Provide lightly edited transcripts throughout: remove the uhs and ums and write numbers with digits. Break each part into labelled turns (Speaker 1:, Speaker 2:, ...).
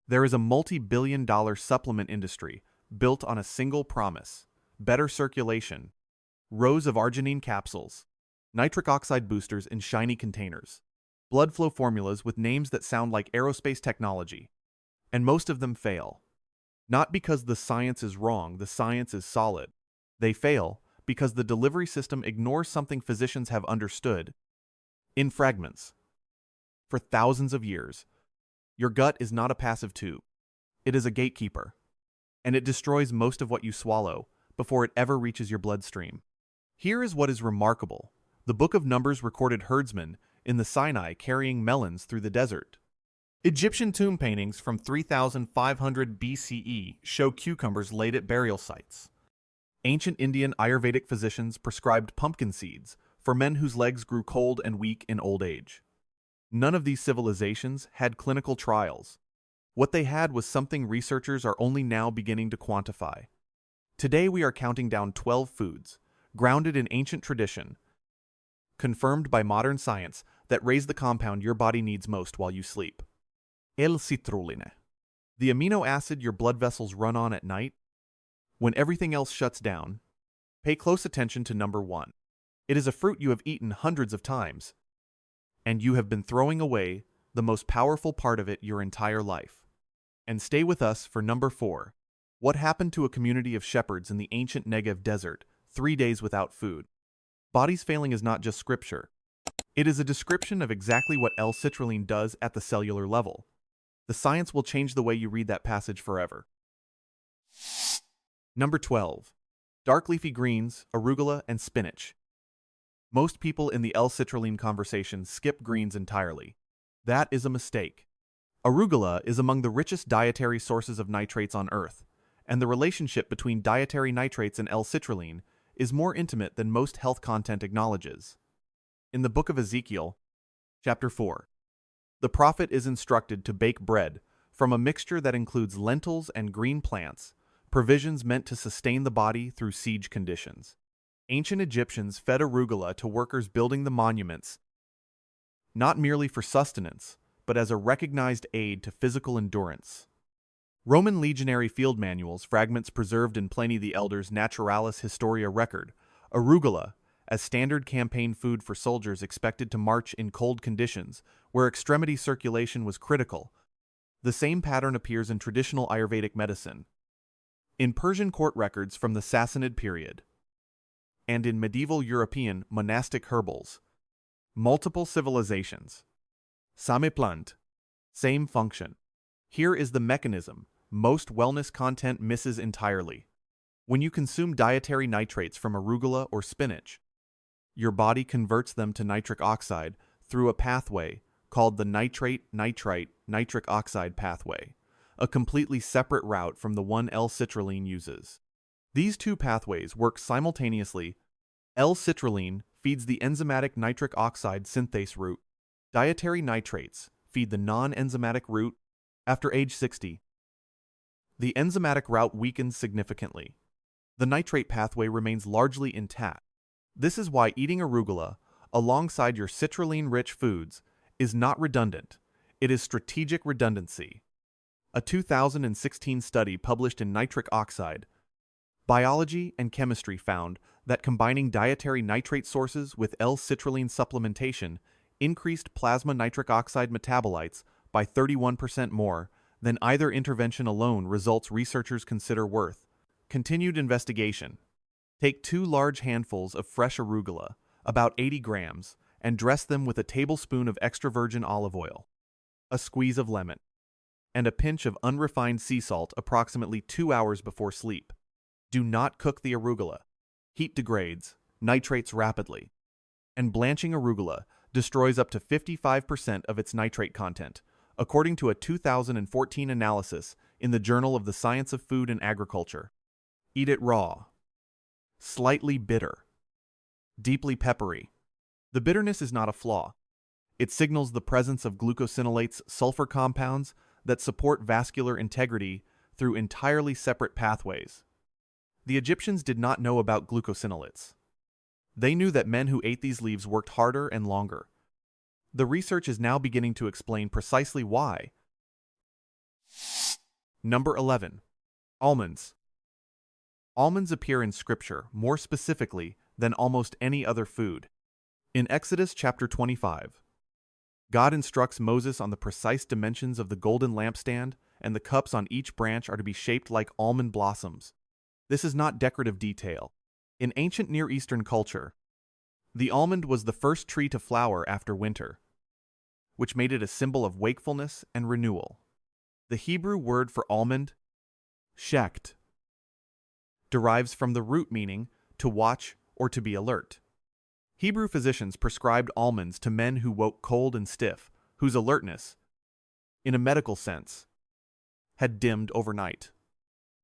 Speaker 1: There is a multi-billion-dollar supplement industry built on a single promise: better circulation. Rows of arginine capsules, nitric oxide boosters in shiny containers, blood flow formulas with names that sound like aerospace technology. And most of them fail. Not because the science is wrong, the science is solid. They fail because the delivery system ignores something physicians have understood in fragments. For thousands of years, your gut is not a passive tube. It is a gatekeeper, and it destroys most of what you swallow before it ever reaches your bloodstream. Here is what is remarkable. The Book of Numbers recorded herdsmen in the Sinai carrying melons through the desert. Egyptian tomb paintings from 3500 BCE show cucumbers laid at burial sites. Ancient Indian Ayurvedic physicians prescribed pumpkin seeds for men whose legs grew cold and weak in old age. None of these civilizations had clinical trials. What they had was something researchers are only now beginning to quantify. Today we are counting down 12 foods, grounded in ancient tradition, confirmed by modern science, that raise the compound your body needs most while you sleep. L-Citrulline, the amino acid your blood vessels run on at night, when everything else shuts down. Pay close attention to number 1. It is a fruit you have eaten hundreds of times, and you have been throwing away the most powerful part of it your entire life. And stay with us for number 4. What happened to a community of shepherds in the ancient Negev desert, 3 days without food? Bodies failing is not just scripture. It is a description of exactly what L-citrulline does at the cellular level. The science will change the way you read that passage forever. Number 12. Dark leafy greens, arugula, and spinach. Most people in the L-citrulline conversation skip greens entirely. That is a mistake. Arugula is among the richest dietary sources of nitrates on Earth, and the relationship between dietary nitrates and L-citrulline is more intimate than most health content acknowledges. In the book of Ezekiel, chapter 4, the prophet is instructed to bake bread from a mixture that includes lentils and green plants, provisions meant to sustain the body through siege conditions. Ancient Egyptians fed arugula to workers building the monuments, not merely for sustenance, but as a recognized aid to physical endurance. Roman legionary field manuals, fragments preserved in Pliny the Elder's Naturalis Historia record, arugula as standard campaign food for soldiers expected to march in cold conditions where extremity circulation was critical. The same pattern appears in traditional Ayurvedic medicine, in Persian court records from the Sassanid period, and in medieval European monastic herbals. Multiple civilizations. Same plant, same function. Here is the mechanism most wellness content misses entirely. When you consume dietary nitrates from arugula or spinach, your body converts them to nitric oxide through a pathway called the nitrate-nitric oxide pathway, a completely separate route from the one L-citrulline uses. These two pathways work simultaneously. L-citrulline feeds the enzymatic nitric oxide synthase route. Dietary nitrates feed the non-enzymatic route. After age 60, the enzymatic route weakens significantly. The nitrate pathway remains largely intact. This is why eating arugula alongside your citrulline-rich foods is not redundant. It is strategic redundancy. A 2016 study published in Nitric Oxide, Biology and Chemistry found that combining dietary nitrate sources with L-citrulline supplementation increased plasma nitric oxide metabolites by 31% more than either intervention alone, results researchers consider worth continued investigation. Take 2 large handfuls of fresh arugula, about 80 grams, and dress them with a tablespoon of extra virgin olive oil, a squeeze of lemon, and a pinch of unrefined sea salt approximately 2 hours before sleep. Do not cook the arugula. Heat degrades nitrates rapidly, and blanching arugula destroys up to 55% of its nitrate content, according to a 2014 analysis in the Journal of the Science of Food and Agriculture. Eat it raw. Slightly bitter. Deeply peppery. The bitterness is not a flaw. It signals the presence of glucosinolates, sulfur compounds that support vascular integrity through entirely separate pathways. The Egyptians did not know about glucosinolates. They knew that men who ate these leaves worked harder and longer. The research is now beginning to explain precisely why. Number 11. Almonds. Almonds appear in Scripture more specifically than almost any other food. In Exodus chapter 25, God instructs Moses on the precise dimensions of the golden lampstand, and the cups on each branch are to be shaped like almond blossoms. This is not decorative detail. In ancient Near Eastern culture, the almond was the first tree to flower after winter, which made it a symbol of wakefulness and renewal. The Hebrew word for almond, shecht, derives from the root meaning to watch or to be alert. Hebrew physicians prescribed almonds to men who woke cold and stiff, whose alertness, in a medical sense, had dimmed overnight.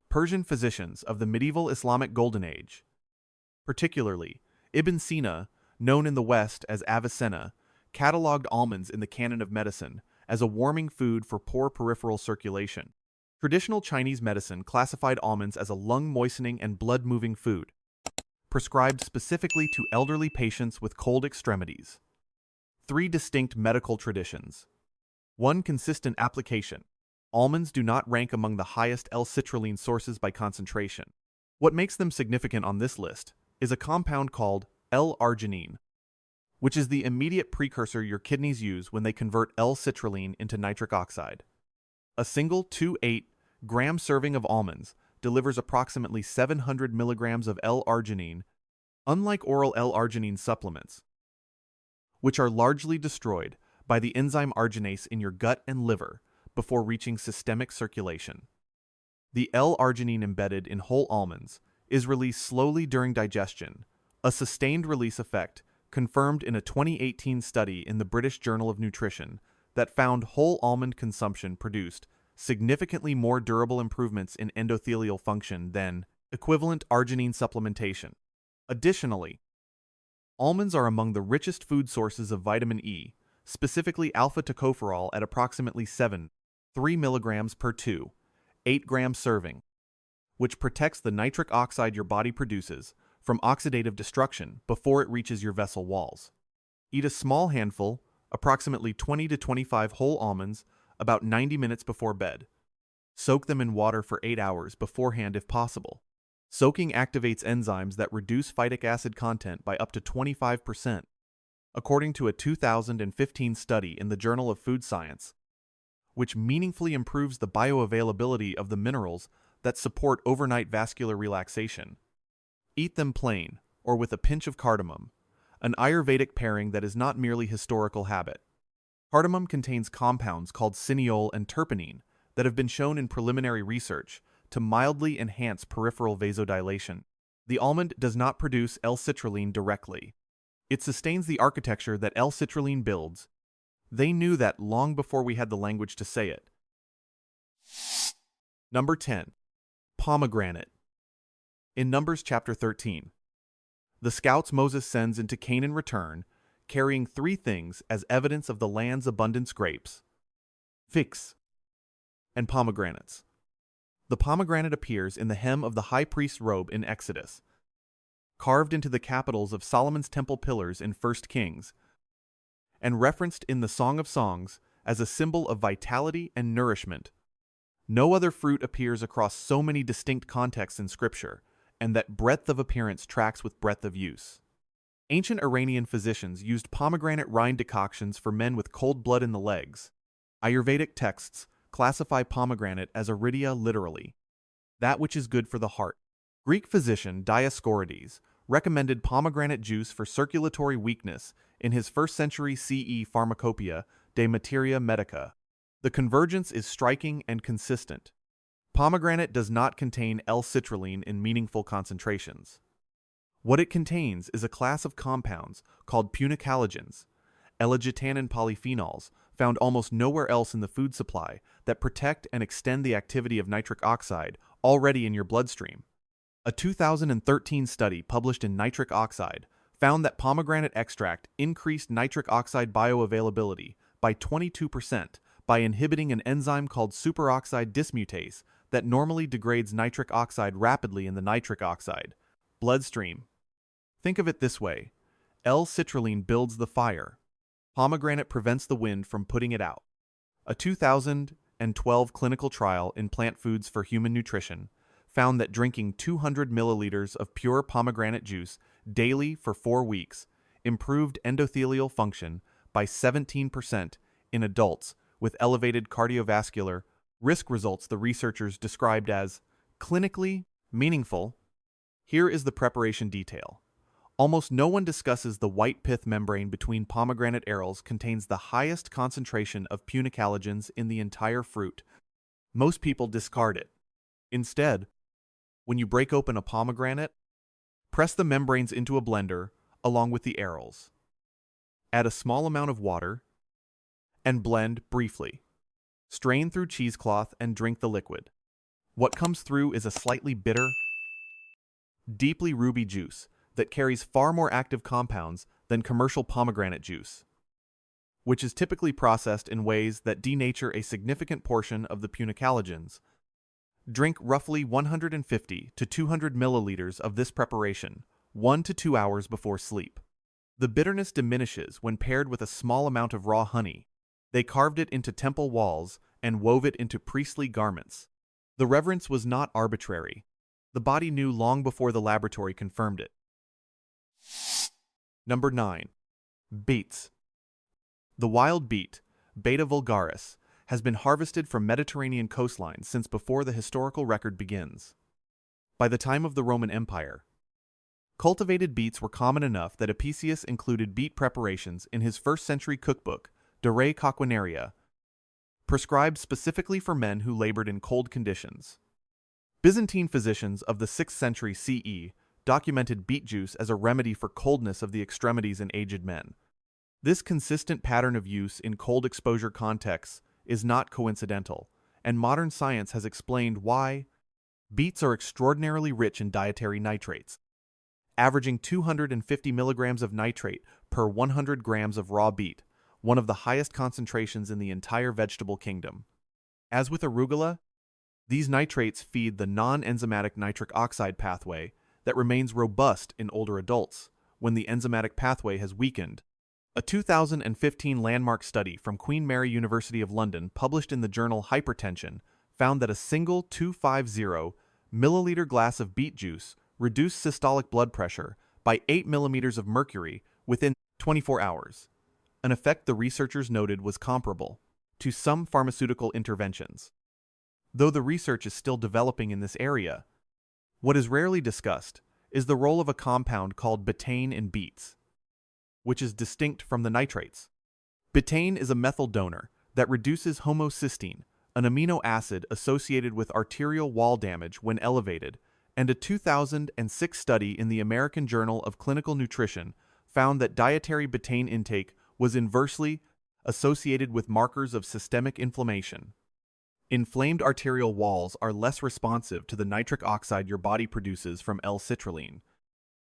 Speaker 1: Persian physicians of the medieval Islamic Golden Age, particularly Ibn Sina, known in the West as Avicenna, catalogued almonds in the canon of medicine as a warming food for poor peripheral circulation. Traditional Chinese medicine classified almonds as a lung-moistening and blood-moving food, prescribed specifically to elderly patients with cold extremities. 3 distinct medical traditions. 1 consistent application. Almonds do not rank among the highest L-citrulline sources by concentration. What makes them significant on this list is a compound called L-arginine, which is the immediate precursor your kidneys use when they convert L-citrulline into nitric oxide. A single 2.8-gram serving of almonds delivers approximately 700 milligrams of L-arginine, unlike oral L-arginine supplements, which are largely destroyed by the enzyme arginase in your gut and liver before reaching systemic circulation. The L-arginine embedded in whole almonds is released slowly during digestion, a sustained release effect confirmed in a 2018 study in the British Journal of Nutrition that found whole almond consumption produced significantly more durable improvements in endothelial function than equivalent arginine supplementation. Additionally, almonds are among the richest food sources of vitamin E, specifically alpha-tocopherol at approximately 3 milligrams per 8-gram serving, which protects the nitric oxide your body produces from oxidative destruction before it reaches your vessel walls. Eat a small handful, approximately 20 to 25 whole almonds, about 90 minutes before bed. Soak them in water for 8 hours beforehand if possible. Soaking activates enzymes that reduce phytic acid content by up to 25%, according to a 2015 study in the Journal of Food Science, which meaningfully improves the bioavailability of the minerals that support overnight vascular relaxation. Eat them plain, or with a pinch of cardamom, an Ayurvedic pairing that is not merely historical habit. Cardamom contains compounds called cineol and terpenine that have been shown in preliminary research to mildly enhance peripheral vasodilation. The almond does not produce L-citrulline directly. It sustains the architecture that L-citrulline builds. They knew that long before we had the language to say it. Number 10. Pomegranate. In Numbers chapter 13, the scouts Moses sends into Canaan return, carrying 3 things as evidence of the land's abundance: grapes, figs, and pomegranates. The pomegranate appears in the hem of the high priest's robe in Exodus, carved into the capitals of Solomon's temple pillars in 1 Kings, and referenced in the Song of Songs as a symbol of vitality and nourishment. No other fruit appears across so many distinct contexts in Scripture, and that breadth of appearance tracks with breadth of use. Ancient Iranian physicians used pomegranate rind decoctions for men with cold blood in the legs. Ayurvedic texts classify pomegranate as iridia literally, that which is good for the heart. Greek physician Dioscorides recommended pomegranate juice for circulatory weakness in his 1st century CE Pharmacopoeia de Materia Medica. The convergence is striking and consistent. Pomegranate does not contain L-citrulline in meaningful concentrations. What it contains is a class of compounds called punicalagins, L-arginine polyphenols, found almost nowhere else in the food supply, that protect and extend the activity of nitric oxide already in your bloodstream. A 2013 study published in Nitric Oxide found that pomegranate extract increased nitric oxide bioavailability by 22% by inhibiting an enzyme called superoxide dismutase that normally degrades nitric oxide rapidly in the nitric oxide bloodstream. Think of it this way: L-citrulline builds the fire. Pomegranate prevents the wind from putting it out. A 2000 2012 clinical trial in plant foods for human nutrition found that drinking 200 milliliters of pure pomegranate juice daily for 4 weeks improved endothelial function by 17% in adults with elevated cardiovascular risk, results the researchers described as clinically meaningful. Here is the preparation detail. Almost no one discusses the white pith membrane between pomegranate arils contains the highest concentration of punicalagins in the entire fruit. Most people discard it. Instead, when you break open a pomegranate, press the membranes into a blender along with the arils. Add a small amount of water and blend briefly. Strain through cheesecloth and drink the liquid. What comes through is a slightly bitter, deeply ruby juice that carries far more active compounds than commercial pomegranate juice, which is typically processed in ways that denature a significant portion of the punicalagins. Drink roughly 150 to 200 milliliters of this preparation 1 to 2 hours before sleep. The bitterness diminishes when paired with a small amount of raw honey. They carved it into temple walls and wove it into priestly garments. The reverence was not arbitrary. The body knew long before the laboratory confirmed it. Number 9. Beets. The wild beet, Beta vulgaris, has been harvested from Mediterranean coastlines since before the historical record begins. By the time of the Roman Empire, cultivated beets were common enough that Apicius included beet preparations in his first-century cookbook, De Re Coquinaria, prescribed specifically for men who labored in cold conditions. Byzantine physicians of the 6th century CE documented beet juice as a remedy for coldness of the extremities in aged men. This consistent pattern of use in cold exposure contexts is not coincidental, and modern science has explained why. Beets are extraordinarily rich in dietary nitrates, averaging 250 milligrams of nitrate per 100 grams of raw beet, one of the highest concentrations in the entire vegetable kingdom. As with arugula, these nitrates feed the non-enzymatic nitric oxide pathway that remains robust in older adults when the enzymatic pathway has weakened. A 2015 landmark study from Queen Mary University of London published in the journal Hypertension found that a single 250 milliliter glass of beet juice reduced systolic blood pressure by 8 millimeters of mercury within 24 hours, an effect the researchers noted was comparable to some pharmaceutical interventions. Though the research is still developing in this area, what is rarely discussed is the role of a compound called betaine in beets, which is distinct from the nitrates. Betaine is a methyl donor that reduces homocysteine, an amino acid associated with arterial wall damage when elevated, and a 2006 study in the American Journal of Clinical Nutrition found that dietary betaine intake was inversely associated with markers of systemic inflammation. Inflamed arterial walls are less responsive to the nitric oxide your body produces from L-citrulline.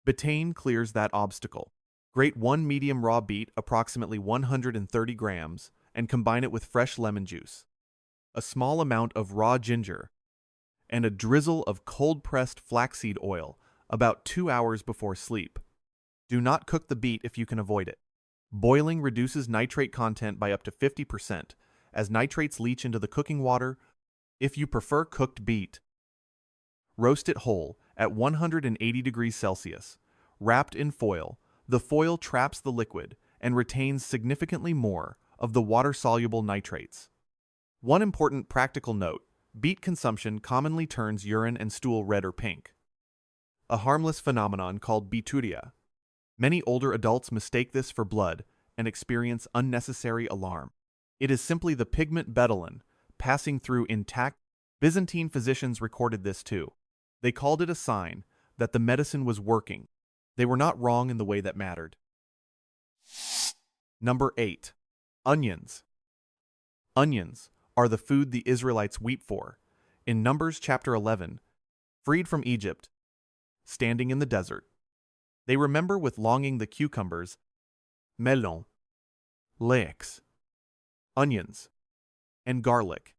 Speaker 1: Betaine clears that obstacle. Grate 1 medium raw beet, approximately 130 grams, and combine it with fresh lemon juice, a small amount of raw ginger, and a drizzle of cold-pressed flaxseed oil about 2 hours before sleep. Do not cook the beet if you can avoid it. Boiling reduces nitrate content by up to 50%, as nitrates leach into the cooking water. If you prefer cooked beet, roast it whole at 180 degrees Celsius. Wrapped in foil, the foil traps the liquid and retains significantly more of the water-soluble nitrates. One important practical note: beet consumption commonly turns urine and stool red or pink, a harmless phenomenon called beeturia. Many older adults mistake this for blood and experience unnecessary alarm. It is simply the pigment betulin passing through intact. Byzantine physicians recorded this too. They called it a sign that the medicine was working. They were not wrong in the way that mattered. Number 8. Onions. Onions are the food the Israelites weep for. In Numbers chapter 11, freed from Egypt, standing in the desert, they remember with longing the cucumbers, melon, leeks, onions, and garlic.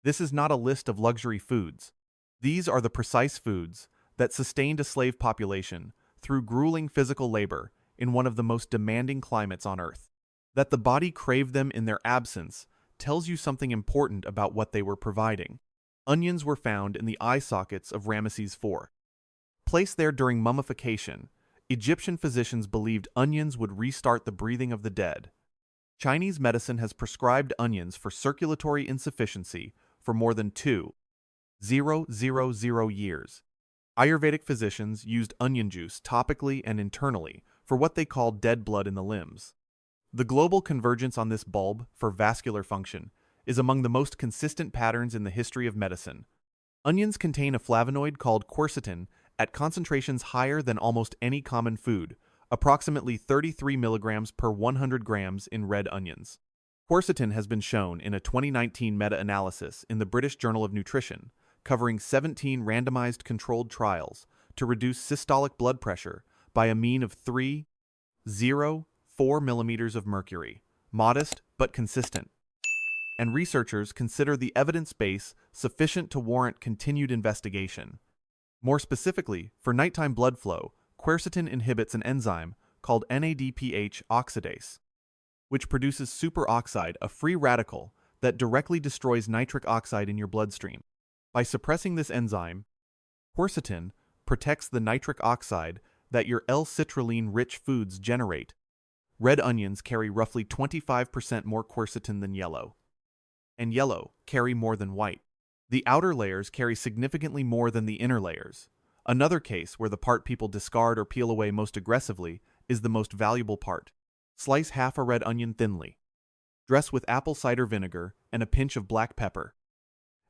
Speaker 1: This is not a list of luxury foods. These are the precise foods that sustained a slave population through grueling physical labor in one of the most demanding climates on Earth. That the body craved them in their absence tells you something important about what they were providing. Onions were found in the eye sockets of Ramesses IV. Placed there during mummification, Egyptian physicians believed onions would restart the breathing of the dead. Chinese medicine has prescribed onions for circulatory insufficiency for more than 2,000 years. Ayurvedic physicians used onion juice topically and internally for what they called dead blood in the limbs. The global convergence on this bulb for vascular function is among the most consistent patterns in the history of medicine. Onions contain a flavonoid called quercetin at concentrations higher than almost any common food, approximately 33 milligrams per 100 grams in red onions. Quercetin has been shown in a 2019 meta-analysis in the British Journal of Nutrition, covering 17 randomized controlled trials, to reduce systolic blood pressure by a mean of 3.04 millimeters of mercury, modest but consistent. And researchers consider the evidence base sufficient to warrant continued investigation. More specifically, for nighttime blood flow, quercetin inhibits an enzyme called NADPH oxidase, which produces superoxide, a free radical that directly destroys nitric oxide in your bloodstream. By suppressing this enzyme, quercetin protects the nitric oxide that your L-Citrulline-Rich foods generate. Red onions carry roughly 25% more quercetin than yellow, and yellow carry more than white. The outer layers carry significantly more than the inner layers. Another case where the part people discard or peel away most aggressively is the most valuable part. Slice half a red onion thinly. Dress with apple cider vinegar and a pinch of black pepper,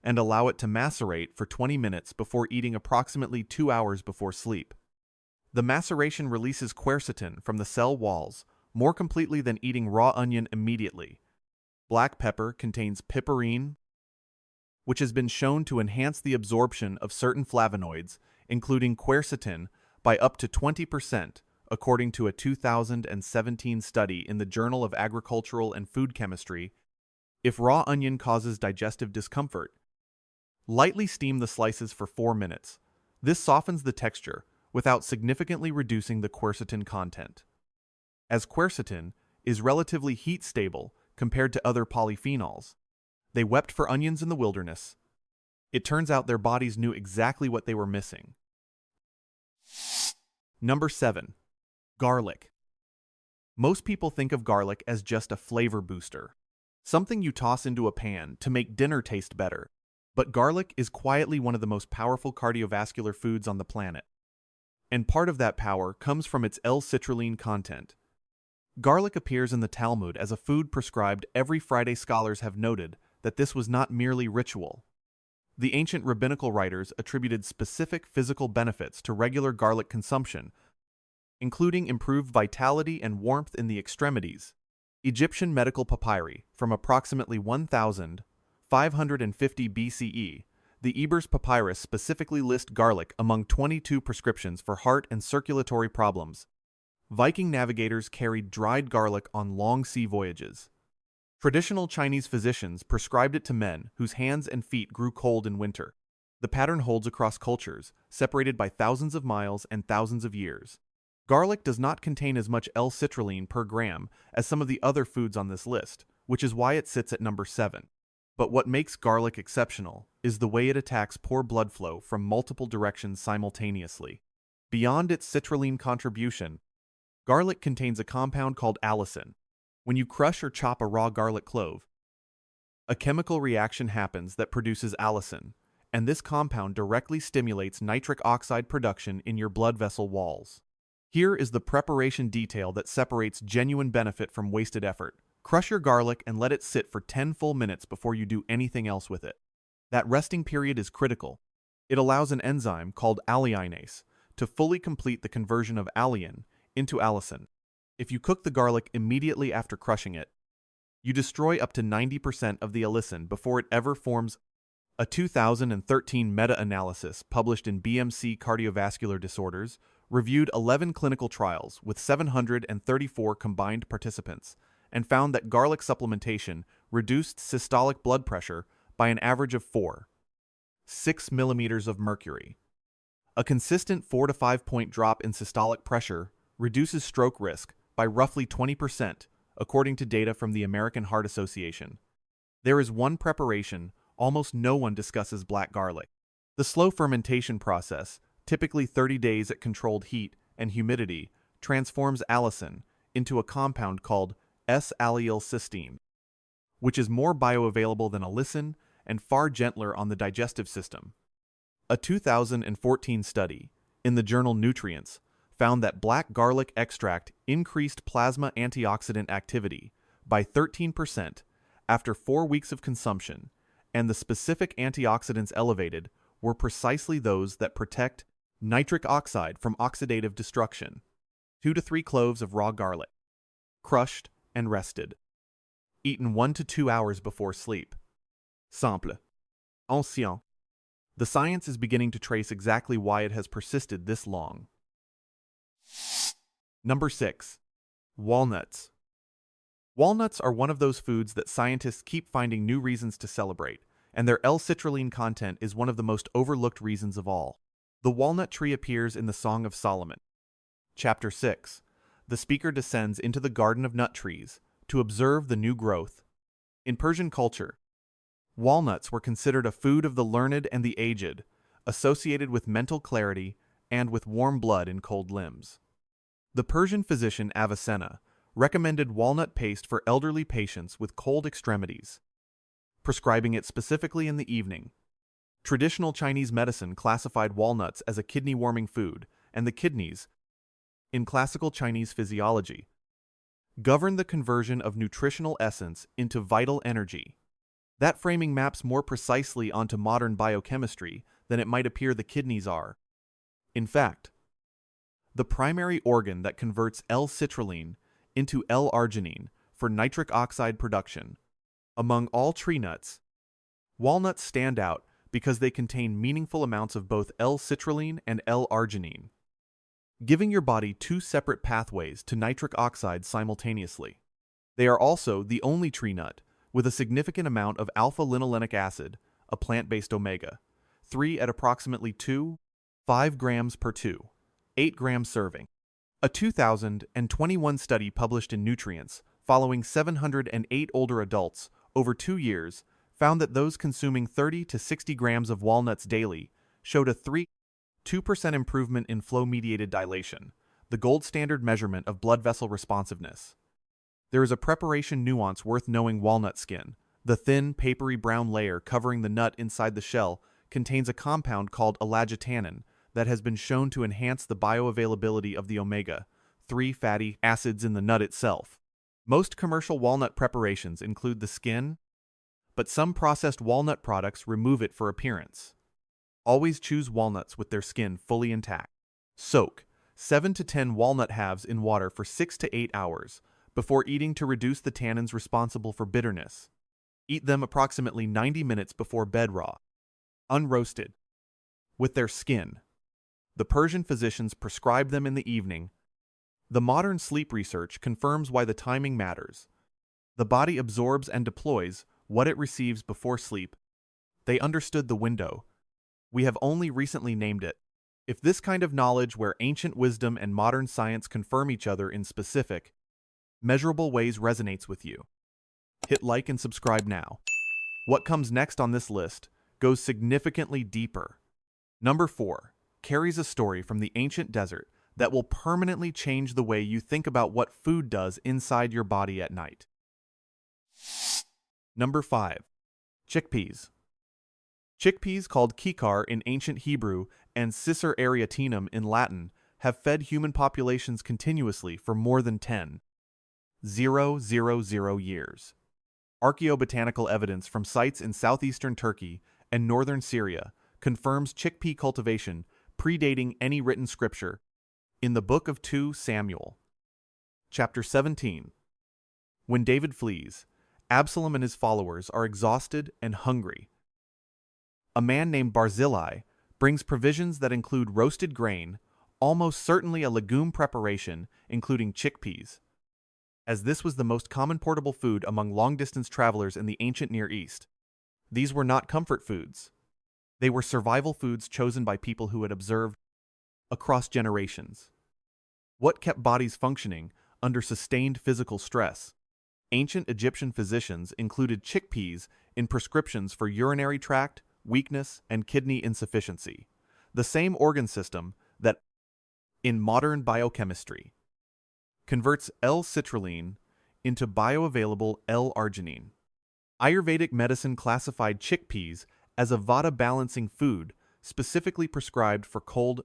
Speaker 1: and allow it to macerate for 20 minutes before eating approximately 2 hours before sleep. The maceration releases quercetin from the cell walls more completely than eating raw onion immediately. Black pepper contains piperine, which has been shown to enhance the absorption of certain flavonoids, including quercetin, by up to 20%, according to a 2017 study in the Journal of Agricultural and Food Chemistry. If raw onion causes digestive discomfort, lightly steam the slices for 4 minutes. This softens the texture without significantly reducing the quercetin content. As quercetin is relatively heat-stable compared to other polyphenols, they wept for onions in the wilderness. It turns out their bodies knew exactly what they were missing. Number 7. Garlic. Most people think of garlic as just a flavor booster, something you toss into a pan to make dinner taste better. But garlic is quietly one of the most powerful cardiovascular foods on the planet. And part of that power comes from its L-citrulline content. Garlic appears in the Talmud as a food prescribed every Friday. Scholars have noted that this was not merely ritual. The ancient rabbinical writers attributed specific physical benefits to regular garlic consumption, including improved vitality and warmth in the extremities. Egyptian medical papyri from approximately 1,550 BCE, the Ebers Papyrus specifically list garlic among 22 prescriptions for heart and circulatory problems. Viking navigators carried dried garlic on long sea voyages. Traditional Chinese physicians prescribed it to men whose hands and feet grew cold in winter. The pattern holds across cultures, separated by thousands of miles and thousands of years. Garlic does not contain as much L-citrulline per gram as some of the other foods on this list, which is why it sits at number 7. But what makes garlic exceptional is the way it attacks poor blood flow from multiple directions simultaneously. Beyond its citrulline contribution, garlic contains a compound called allicin. When you crush or chop a raw garlic clove, a chemical reaction happens that produces allicin, and this compound directly stimulates nitric oxide production in your blood vessel walls. Here is the preparation detail that separates genuine benefit from wasted effort. Crush your garlic and let it sit for 10 full minutes before you do anything else with it. That resting period is critical. It allows an enzyme called alliinase to fully complete the conversion of alliin into allicin. If you cook the garlic immediately after crushing it, you destroy up to 90% of the allicin before it ever forms. A 2013 meta-analysis published in BMC Cardiovascular Disorders reviewed 11 clinical trials with 734 combined participants and found that garlic supplementation reduced systolic blood pressure by an average of 4.6 millimeters of mercury. A consistent 4 to 5 point drop in systolic pressure reduces stroke risk by roughly 20%, according to data from the American Heart Association. There is one preparation almost no one discusses: black garlic. The slow fermentation process, typically 30 days at controlled heat and humidity, transforms allicin into a compound called S-allylcysteine, which is more bioavailable than allicin and far gentler on the digestive system. A 2014 study in the journal Nutrients found that black garlic extract increased plasma antioxidant activity by 13% after 4 weeks of consumption, and the specific antioxidants elevated were precisely those that protect nitric oxide from oxidative destruction. 2 to 3 cloves of raw garlic, crushed and rested, eaten 1 to 2 hours before sleep. Simple. Ancien. The science is beginning to trace exactly why it has persisted this long. Number 6. Walnuts. Walnuts are one of those foods that scientists keep finding new reasons to celebrate, and their L-citrulline content is one of the most overlooked reasons of all. The walnut tree appears in the Song of Solomon. Chapter 6. The speaker descends into the garden of nut trees to observe the new growth. In Persian culture, walnuts were considered a food of the learned and the aged, associated with mental clarity and with warm blood in cold limbs. The Persian physician Avicenna recommended walnut paste for elderly patients with cold extremities, prescribing it specifically in the evening. Traditional Chinese medicine classified walnuts as a kidney-warming food, and the kidneys, in classical Chinese physiology, govern the conversion of nutritional essence into vital energy. That framing maps more precisely onto modern biochemistry than it might appear the kidneys are. In fact, the primary organ that converts L-citrulline into L-arginine for nitric oxide production. Among all tree nuts, walnuts stand out because they contain meaningful amounts of both L-citrulline and L-arginine, giving your body 2 separate pathways to nitric oxide simultaneously. They are also the only tree nut with a significant amount of alpha-linolenic acid, a plant-based omega-3 at approximately 2.5 grams per 2.8 gram serving. A 2021 study published in Nutrients, following 708 older adults over 2 years, found that those consuming 30 to 60 grams of walnuts daily showed a 2% improvement in flow-mediated dilation, the gold standard measurement of blood vessel responsiveness. There is a preparation nuance worth knowing: walnut skin. The thin, papery brown layer covering the nut inside the shell contains a compound called L-arginine that has been shown to enhance the bioavailability of the omega-3 fatty acids in the nut itself. Most commercial walnut preparations include the skin, but some processed walnut products remove it for appearance. Always choose walnuts with their skin fully intact. Soak 7 to 10 walnut halves in water for 6 to 8 hours before eating to reduce the tannins responsible for bitterness. Eat them approximately 90 minutes before bed raw, unroasted, with their skin. The Persian physicians prescribed them in the evening. The modern sleep research confirms why the timing matters. The body absorbs and deploys what it receives before sleep. They understood the window. We have only recently named it. If this kind of knowledge, where ancient wisdom and modern science confirm each other in specific, measurable ways, resonates with you, hit like and subscribe now. What comes next on this list goes significantly deeper. Number 4. Carries a story from the ancient desert that will permanently change the way you think about what food does inside your body at night. Number 5. Chickpeas. Chickpeas, called kikar in ancient Hebrew and Cicer arietinum in Latin, have fed human populations continuously for more than 10,000 years. Archaeobotanical evidence from sites in southeastern Turkey and northern Syria confirms chickpea cultivation predating any written scripture. In the book of 2 Samuel, chapter 17, when David flees, Absalom and his followers are exhausted and hungry. A man named Barzillai brings provisions that include roasted grain, almost certainly a legume preparation, including chickpeas, as this was the most common portable food among long-distance travelers in the ancient Near East. These were not comfort foods. They were survival foods chosen by people who had observed across generations what kept bodies functioning under sustained physical stress. Ancient Egyptian physicians included chickpeas in prescriptions for urinary tract, weakness, and kidney insufficiency, the same organ system that, in modern biochemistry, converts L-citrulline into bioavailable L-arginine. Ayurvedic medicine classified chickpeas as a vata-balancing food specifically prescribed for cold,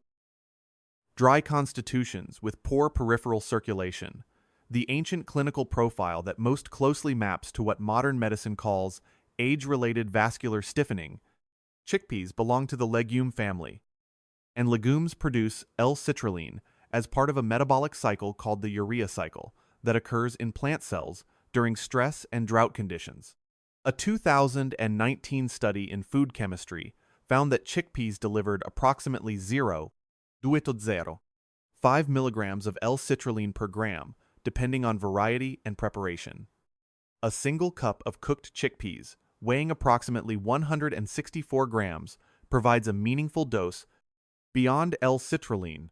Speaker 1: dry constitutions with poor peripheral circulation, the ancient clinical profile that most closely maps to what modern medicine calls age-related vascular stiffening. Chickpeas belong to the legume family, and legumes produce L-citrulline as part of a metabolic cycle called the urea cycle that occurs in plant cells during stress and drought conditions. A 2019 study in food chemistry found that chickpeas delivered approximately 0.5 milligrams of L-citrulline per gram, depending on variety and preparation. A single cup of cooked chickpeas, weighing approximately 164 grams, provides a meaningful dose beyond L-citrulline.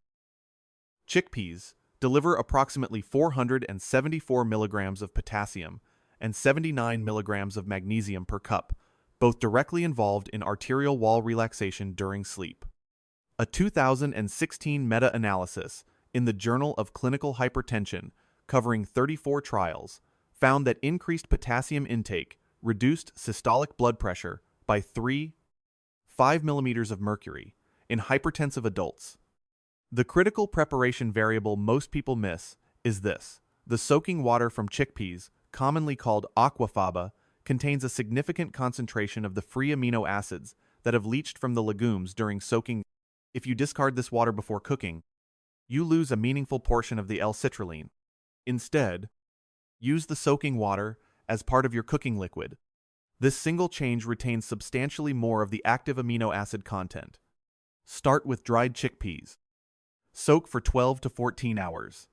Speaker 1: Chickpeas deliver approximately 474 milligrams of potassium and 79 milligrams of magnesium per cup, both directly involved in arterial wall relaxation during sleep. A 2016 meta-analysis in the Journal of Clinical Hypertension, covering 34 trials, found that increased potassium intake reduced systolic blood pressure by 5 millimeters of mercury in hypertensive adults. The critical preparation variable most people miss is this: the soaking water from chickpeas, commonly called aquafaba, contains a significant concentration of the free amino acids that have leached from the legumes during soaking. If you discard this water before cooking, you lose a meaningful portion of the L-citrulline. Instead, use the soaking water as part of your cooking liquid. This single change retains substantially more of the active amino acid content. Start with dried chickpeas. Soak for 12 to 14 hours.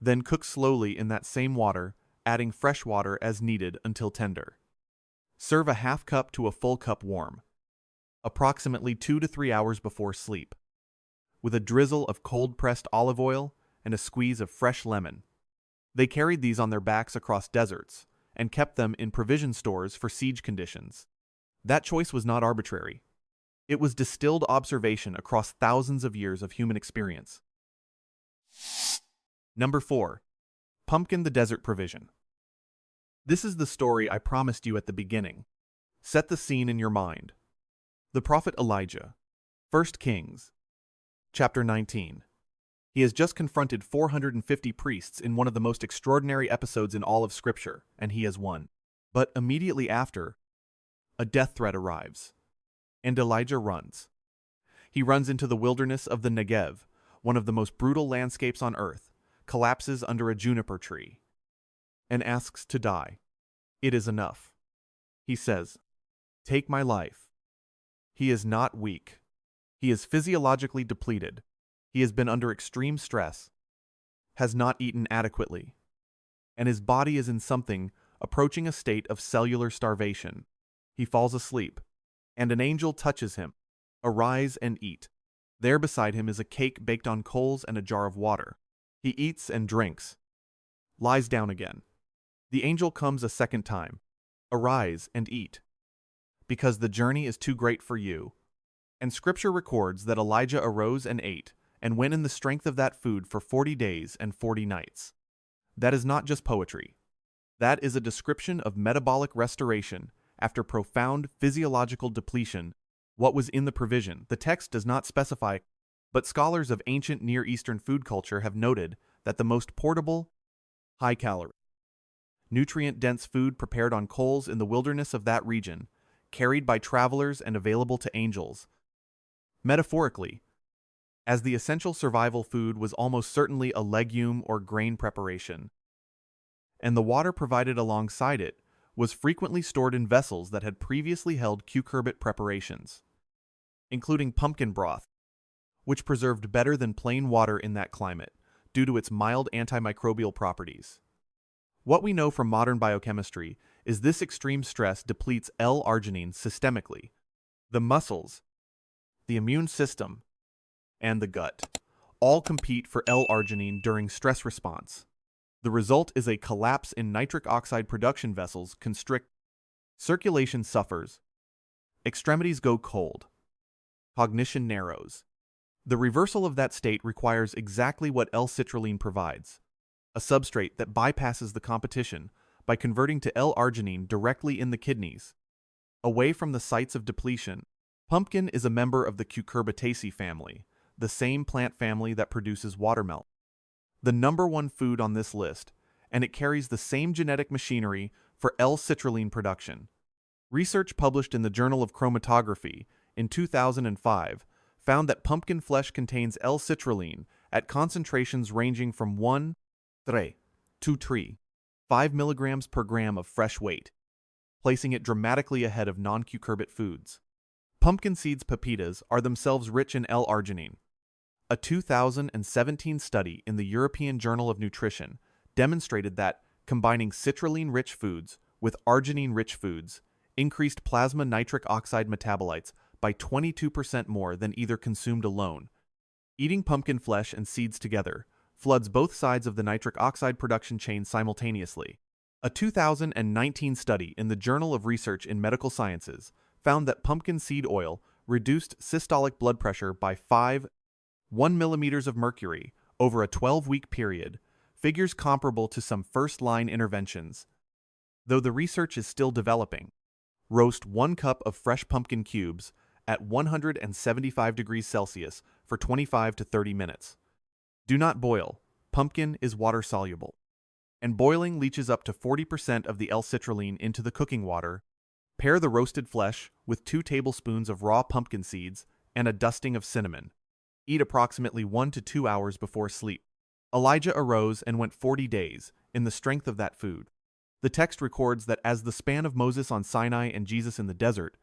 Speaker 1: Then cook slowly in that same water, adding fresh water as needed until tender. Serve a half cup to a full cup warm, approximately 2 to 3 hours before sleep, with a drizzle of cold-pressed olive oil and a squeeze of fresh lemon. They carried these on their backs across deserts and kept them in provision stores for siege conditions. That choice was not arbitrary. It was distilled observation across thousands of years of human experience. Number 4. Pumpkin the Desert Provision. This is the story I promised you at the beginning. Set the scene in your mind. The prophet Elijah, 1 Kings, chapter 19. He has just confronted 450 priests in one of the most extraordinary episodes in all of Scripture, and he has won. But immediately after, a death threat arrives, and Elijah runs. He runs into the wilderness of the Negev, one of the most brutal landscapes on earth, collapses under a juniper tree, and asks to die. It is enough. He says, "Take my life." He is not weak. He is physiologically depleted. He has been under extreme stress, has not eaten adequately, and his body is in something approaching a state of cellular starvation. He falls asleep, and an angel touches him. "Arise and eat." There beside him is a cake baked on coals and a jar of water. He eats and drinks, lies down again. The angel comes a second time. "Arise and eat, because the journey is too great for you." And Scripture records that Elijah arose and ate, and went in the strength of that food for 40 days and 40 nights. That is not just poetry. That is a description of metabolic restoration after profound physiological depletion. What was in the provision? The text does not specify, but scholars of ancient Near Eastern food culture have noted that the most portable, high-calorie, nutrient-dense food prepared on coals in the wilderness of that region, carried by travelers and available to angels. Metaphorically, as the essential survival food was almost certainly a legume or grain preparation, and the water provided alongside it was frequently stored in vessels that had previously held cucurbit preparations, including pumpkin broth, which preserved better than plain water in that climate due to its mild antimicrobial properties. What we know from modern biochemistry is this extreme stress depletes L-arginine systemically. The muscles, the immune system, and the gut all compete for L-arginine during stress response. The result is a collapse in nitric oxide production vessels constrict, circulation suffers, extremities go cold, cognition narrows. The reversal of that state requires exactly what L-citrulline provides, a substrate that bypasses the competition by converting to L-arginine directly in the kidneys, away from the sites of depletion. Pumpkin is a member of the Cucurbitaceae family, the same plant family that produces watermelon. The number one food on this list, and it carries the same genetic machinery for L-citrulline production. Research published in the Journal of Chromatography in 2005 found that pumpkin flesh contains L-citrulline at concentrations ranging from 1 to 5 milligrams per gram of fresh weight, placing it dramatically ahead of non-cucurbit foods. Pumpkin seeds pepitas are themselves rich in L-arginine. A 2017 study in the European Journal of Nutrition demonstrated that combining citrulline-rich foods with arginine-rich foods increased plasma nitric oxide metabolites by 22% more than either consumed alone. Eating pumpkin flesh and seeds together floods both sides of the nitric oxide production chain simultaneously. A 2019 study in the Journal of Research in Medical Sciences found that pumpkin seed oil reduced systolic blood pressure by 1 millimeters of mercury over a 12-week period, figures comparable to some first-line interventions. Though the research is still developing, roast 1 cup of fresh pumpkin cubes at 175 degrees Celsius for 25 to 30 minutes. Do not boil. Pumpkin is water-soluble, and boiling leaches up to 40% of the L-citrulline into the cooking water. Pair the roasted flesh with 2 tablespoons of raw pumpkin seeds and a dusting of cinnamon. Eat approximately 1 to 2 hours before sleep. Elijah arose and went 40 days in the strength of that food. The text records that as the span of Moses on Sinai and Jesus in the desert,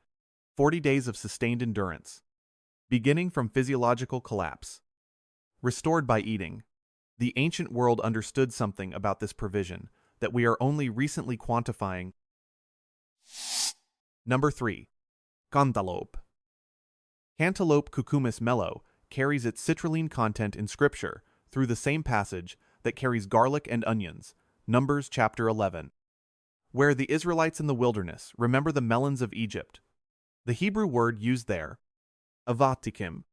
Speaker 1: 40 days of sustained endurance, beginning from physiological collapse. Restored by eating. The ancient world understood something about this provision that we are only recently quantifying. Number 3. Cantaloupe. Cantaloupe Cucumis mellow carries its citrulline content in Scripture through the same passage that carries garlic and onions, Numbers chapter 11. Where the Israelites in the wilderness remember the melons of Egypt. The Hebrew word used there, avatikim,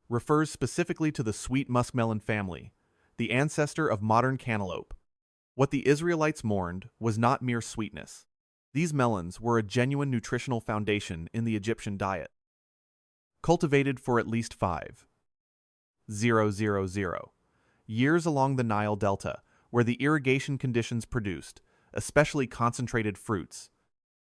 Speaker 1: refers specifically to the sweet muskmelon family, the ancestor of modern cantaloupe. What the Israelites mourned was not mere sweetness. These melons were a genuine nutritional foundation in the Egyptian diet. Cultivated for at least 5,000 years along the Nile Delta, where the irrigation conditions produced, especially concentrated fruits.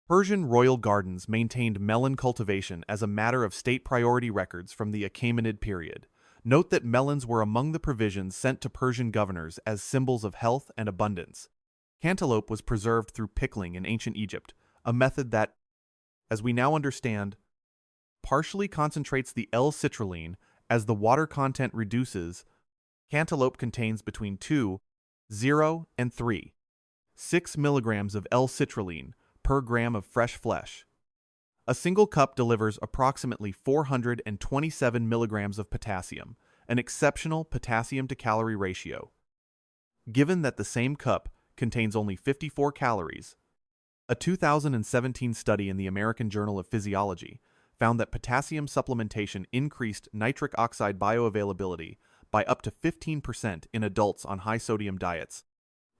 Speaker 1: Persian royal gardens maintained melon cultivation as a matter of state priority records from the Achaemenid period. Note that melons were among the provisions sent to Persian governors as symbols of health and abundance. Cantaloupe was preserved through pickling in ancient Egypt, a method that, as we now understand, partially concentrates the L-citrulline as the water content reduces. Cantaloupe contains between 2, 0, and 6 milligrams of L-citrulline per gram of fresh flesh. A single cup delivers approximately 427 milligrams of potassium, an exceptional potassium-to-calorie ratio. Given that the same cup contains only 54 calories, a 2017 study in the American Journal of Physiology found that potassium supplementation increased nitric oxide bioavailability by up to 15% in adults on high-sodium diets.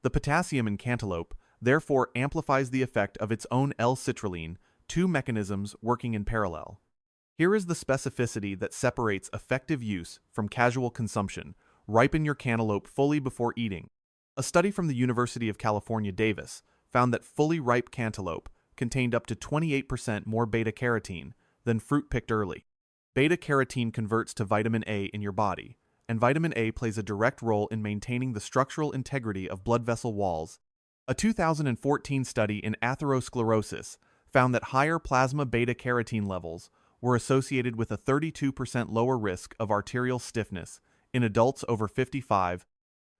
Speaker 1: The potassium in cantaloupe therefore amplifies the effect of its own L-citrulline, 2 mechanisms working in parallel. Here is the specificity that separates effective use from casual consumption. Ripen your cantaloupe fully before eating. A study from the University of California, Davis, found that fully ripe cantaloupe contained up to 28% more beta-carotene than fruit picked early. Beta-carotene converts to vitamin A in your body, and vitamin A plays a direct role in maintaining the structural integrity of blood vessel walls. A 2014 study in atherosclerosis found that higher plasma beta-carotene levels were associated with a 32% lower risk of arterial stiffness in adults over 55.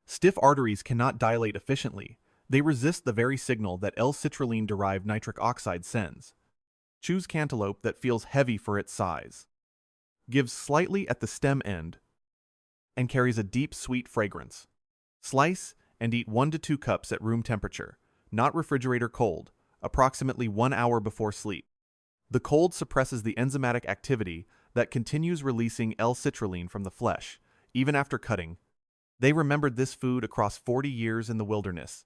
Speaker 1: Stiff arteries cannot dilate efficiently. They resist the very signal that L-citrulline-derived nitric oxide sends. Choose cantaloupe that feels heavy for its size, gives slightly at the stem end, and carries a deep sweet fragrance. Slice and eat 1 to 2 cups at room temperature, not refrigerator cold, approximately 1 hour before sleep. The cold suppresses the enzymatic activity that continues releasing L-citrulline from the flesh, even after cutting. They remembered this food across 40 years in the wilderness.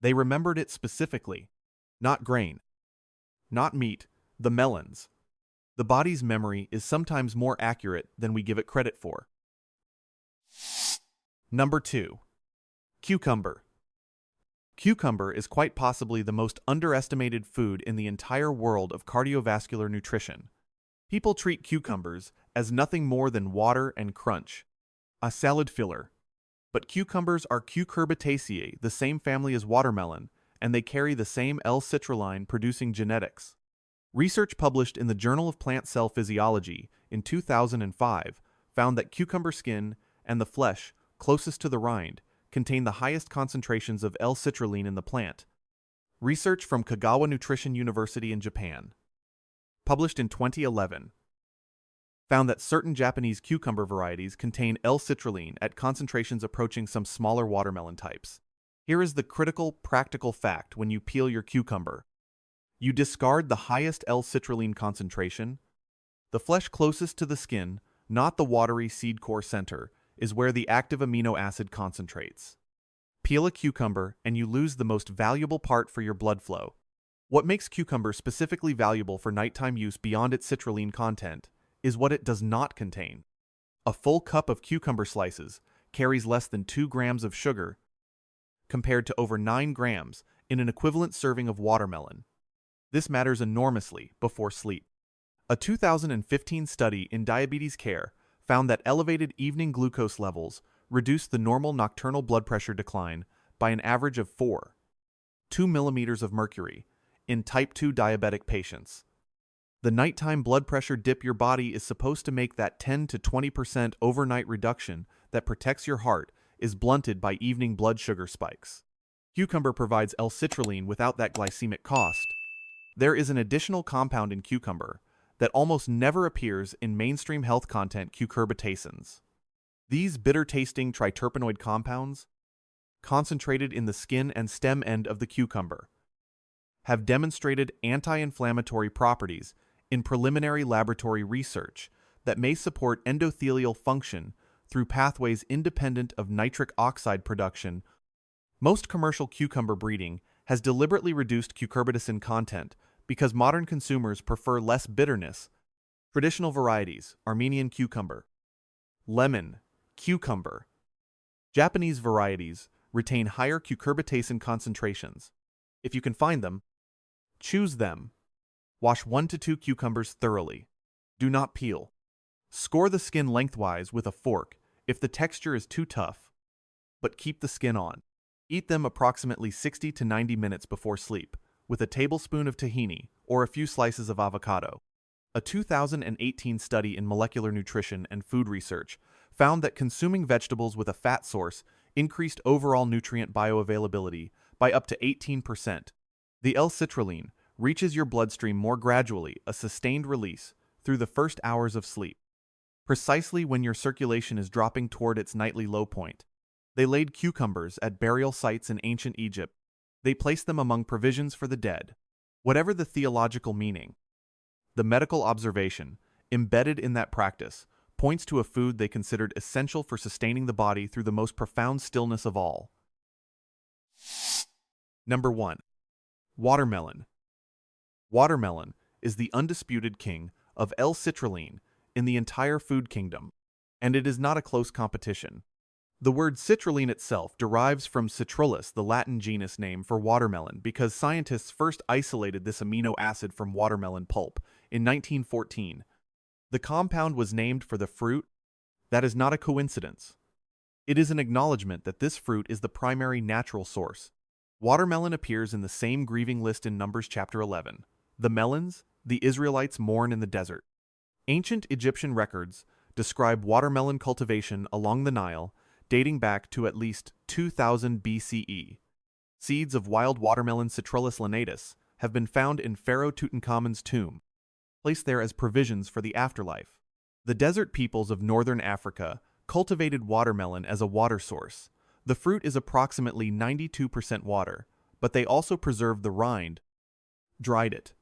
Speaker 1: They remembered it specifically, not grain, not meat, the melons. The body's memory is sometimes more accurate than we give it credit for. Number 2. Cucumber. Cucumber is quite possibly the most underestimated food in the entire world of cardiovascular nutrition. People treat cucumbers as nothing more than water and crunch, a salad filler. But cucumbers are Cucurbitaceae, the same family as watermelon, and they carry the same L-citrulline-producing genetics. Research published in the Journal of Plant Cell Physiology in 2005 found that cucumber skin and the flesh closest to the rind contain the highest concentrations of L-citrulline in the plant. Research from Kagawa Nutrition University in Japan, published in 2011, found that certain Japanese cucumber varieties contain L-citrulline at concentrations approaching some smaller watermelon types. Here is the critical, practical fact when you peel your cucumber. You discard the highest L-citrulline concentration. The flesh closest to the skin, not the watery seed core center, is where the active amino acid concentrates. Peel a cucumber and you lose the most valuable part for your blood flow. What makes cucumber specifically valuable for nighttime use beyond its citrulline content is what it does not contain. A full cup of cucumber slices carries less than 2 grams of sugar compared to over 9 grams in an equivalent serving of watermelon. This matters enormously before sleep. A 2015 study in diabetes care found that elevated evening glucose levels reduced the normal nocturnal blood pressure decline by an average of 2 millimeters of mercury in type 2 diabetic patients. The nighttime blood pressure dip your body is supposed to make that 10 to 20% overnight reduction that protects your heart is blunted by evening blood sugar spikes. Cucumber provides L-citrulline without that glycemic cost. There is an additional compound in cucumber that almost never appears in mainstream health content: cucurbitacins. These bitter-tasting triterpenoid compounds, concentrated in the skin and stem end of the cucumber, have demonstrated anti-inflammatory properties in preliminary laboratory research that may support endothelial function through pathways independent of nitric oxide production. Most commercial cucumber breeding has deliberately reduced cucurbitacin content because modern consumers prefer less bitterness. Traditional varieties: Armenian cucumber, lemon, cucumber. Japanese varieties retain higher cucurbitacin concentrations. If you can find them, choose them. Wash 1 to 2 cucumbers thoroughly. Do not peel. Score the skin lengthwise with a fork if the texture is too tough, but keep the skin on. Eat them approximately 60 to 90 minutes before sleep, with a tablespoon of tahini or a few slices of avocado. A 2018 study in molecular nutrition and food research found that consuming vegetables with a fat source increased overall nutrient bioavailability by up to 18%. The L-citrulline reaches your bloodstream more gradually, a sustained release, through the first hours of sleep, precisely when your circulation is dropping toward its nightly low point. They laid cucumbers at burial sites in ancient Egypt. They placed them among provisions for the dead. Whatever the theological meaning, the medical observation embedded in that practice points to a food they considered essential for sustaining the body through the most profound stillness of all. Number 1. Watermelon. Watermelon is the undisputed king of L-citrulline in the entire food kingdom, and it is not a close competition. The word citrulline itself derives from citrullus, the Latin genus name for watermelon, because scientists first isolated this amino acid from watermelon pulp in 1914. The compound was named for the fruit. That is not a coincidence. It is an acknowledgement that this fruit is the primary natural source. Watermelon appears in the same grieving list in Numbers chapter 11. The melons the Israelites mourn in the desert. Ancient Egyptian records describe watermelon cultivation along the Nile dating back to at least 2000 BCE. Seeds of wild watermelon Citrullus lanatus have been found in Pharaoh Tutankhamun's tomb, placed there as provisions for the afterlife. The desert peoples of northern Africa cultivated watermelon as a water source, The fruit is approximately 92% water, but they also preserved the rind, dried it,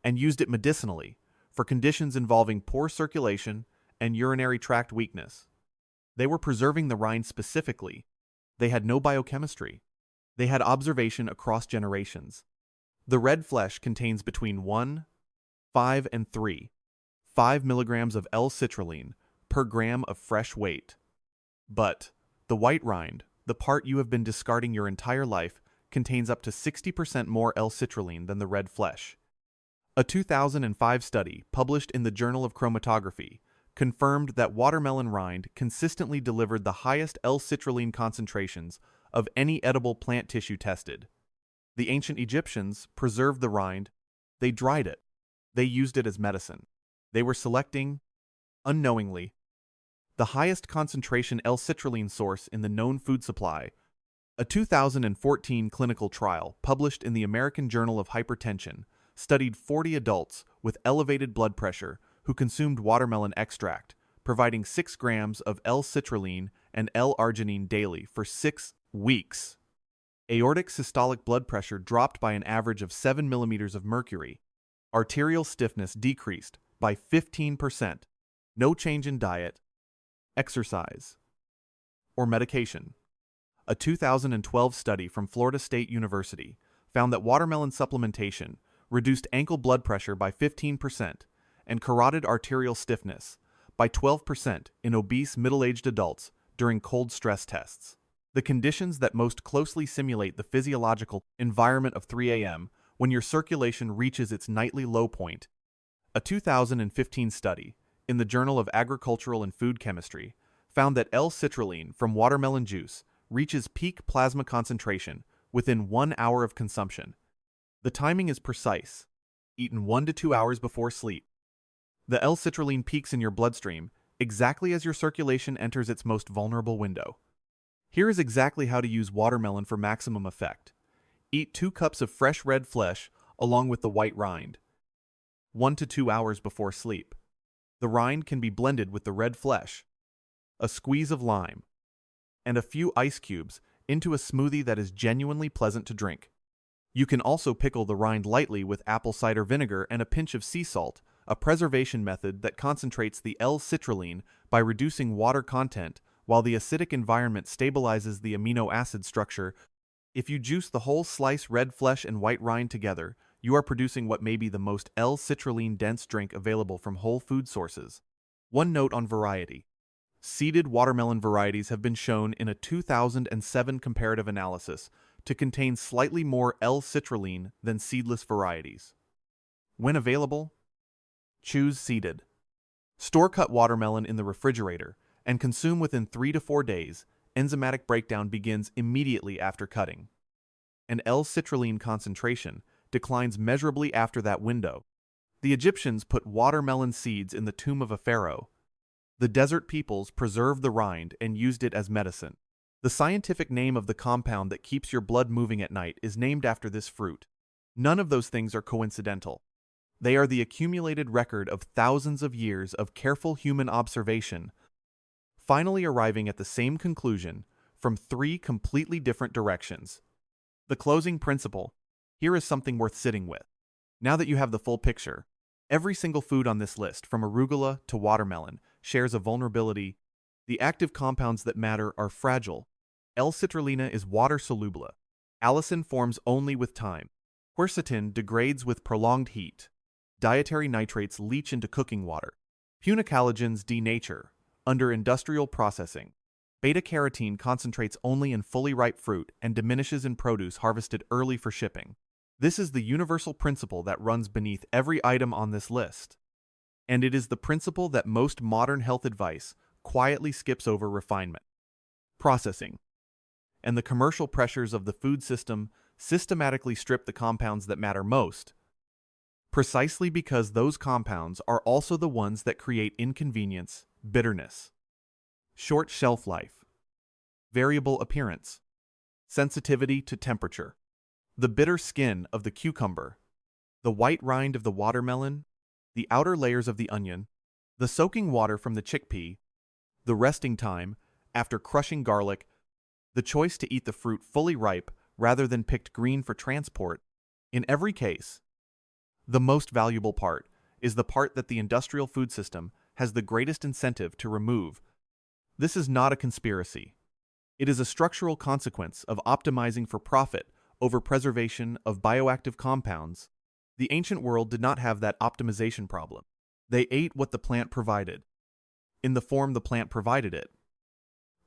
Speaker 1: and used it medicinally for conditions involving poor circulation and urinary tract weakness. They were preserving the rind specifically. They had no biochemistry. They had observation across generations. The red flesh contains between 1, 5, and 3, 5 milligrams of L-citrulline per gram of fresh weight. But the white rind, the part you have been discarding your entire life, contains up to 60% more L-citrulline than the red flesh. A 2005 study published in the Journal of Chromatography confirmed that watermelon rind consistently delivered the highest L-citrulline concentrations of any edible plant tissue tested. The ancient Egyptians preserved the rind. They dried it. They used it as medicine. They were selecting, unknowingly, the highest concentration L-citrulline source in the known food supply. A 2014 clinical trial published in the American Journal of Hypertension studied 40 adults with elevated blood pressure who consumed watermelon extract, providing 6 grams of L-citrulline and L-arginine daily for 6 weeks. Aortic systolic blood pressure dropped by an average of 7 millimeters of mercury. Arterial stiffness decreased by 15%. No change in diet, exercise, or medication. A 2012 study from Florida State University found that watermelon supplementation reduced ankle blood pressure by 15% and carotid arterial stiffness by 12% in obese middle-aged adults during cold stress tests. The conditions that most closely simulate the physiological environment of 3 a.m. when your circulation reaches its nightly low point. A 2015 study in the Journal of Agricultural and Food Chemistry found that L-citrulline from watermelon juice reaches peak plasma concentration within 1 hour of consumption. The timing is precise, eaten 1 to 2 hours before sleep. The L-citrulline peaks in your bloodstream exactly as your circulation enters its most vulnerable window. Here is exactly how to use watermelon for maximum effect. Eat 2 cups of fresh red flesh along with the white rind, 1 to 2 hours before sleep. The rind can be blended with the red flesh, a squeeze of lime, and a few ice cubes into a smoothie that is genuinely pleasant to drink. You can also pickle the rind lightly with apple cider vinegar and a pinch of sea salt, a preservation method that concentrates the L-citrulline by reducing water content while the acidic environment stabilizes the amino acid structure. If you juice the whole slice red flesh and white rind together, you are producing what may be the most L-citrulline-dense drink available from whole food sources. One note on variety. Seeded watermelon varieties have been shown in a 2007 comparative analysis to contain slightly more L-citrulline than seedless varieties. When available, choose seeded. Store cut watermelon in the refrigerator and consume within 3 to 4 days. Enzymatic breakdown begins immediately after cutting. And L-citrulline concentration declines measurably after that window. The Egyptians put watermelon seeds in the tomb of a pharaoh. The desert peoples preserved the rind and used it as medicine. The scientific name of the compound that keeps your blood moving at night is named after this fruit. None of those things are coincidental. They are the accumulated record of thousands of years of careful human observation, finally arriving at the same conclusion from 3 completely different directions. The closing principle. Here is something worth sitting with. Now that you have the full picture, every single food on this list, from arugula to watermelon, shares a vulnerability. The active compounds that matter are fragile. L-citrulline is water-soluble. Allicin forms only with time. Quercetin degrades with prolonged heat. Dietary nitrates leach into cooking water. Punicalagins denature under industrial processing. Beta-carotene concentrates only in fully ripe fruit and diminishes in produce harvested early for shipping. This is the universal principle that runs beneath every item on this list. And it is the principle that most modern health advice quietly skips over: refinement, processing, and the commercial pressures of the food system systematically strip the compounds that matter most, precisely because those compounds are also the ones that create inconvenience, bitterness, short shelf life, variable appearance, sensitivity to temperature, the bitter skin of the cucumber, the white rind of the watermelon, the outer layers of the onion, the soaking water from the chickpea, the resting time after crushing garlic, The choice to eat the fruit fully ripe rather than picked green for transport. In every case, the most valuable part is the part that the industrial food system has the greatest incentive to remove. This is not a conspiracy. It is a structural consequence of optimizing for profit over preservation of bioactive compounds. The ancient world did not have that optimization problem. They ate what the plant provided, in the form the plant provided it,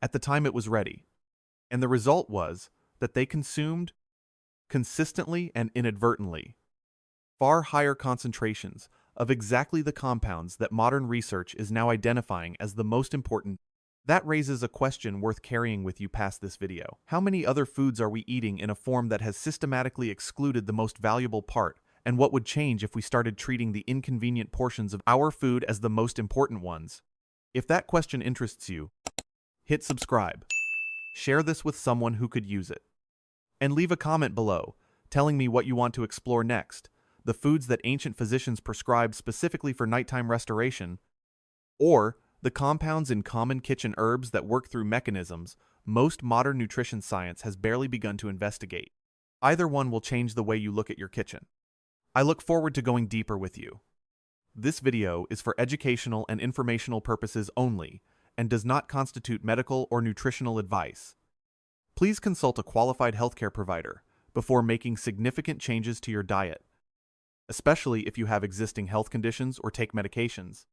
Speaker 1: at the time it was ready. And the result was that they consumed, consistently and inadvertently, far higher concentrations of exactly the compounds that modern research is now identifying as the most important. That raises a question worth carrying with you past this video. How many other foods are we eating in a form that has systematically excluded the most valuable part, and what would change if we started treating the inconvenient portions of our food as the most important ones? If that question interests you, hit subscribe, share this with someone who could use it, and leave a comment below telling me what you want to explore next, the foods that ancient physicians prescribed specifically for nighttime restoration, or the compounds in common kitchen herbs that work through mechanisms most modern nutrition science has barely begun to investigate. Either one will change the way you look at your kitchen. I look forward to going deeper with you. This video is for educational and informational purposes only and does not constitute medical or nutritional advice. Please consult a qualified healthcare provider before making significant changes to your diet, especially if you have existing health conditions or take medications.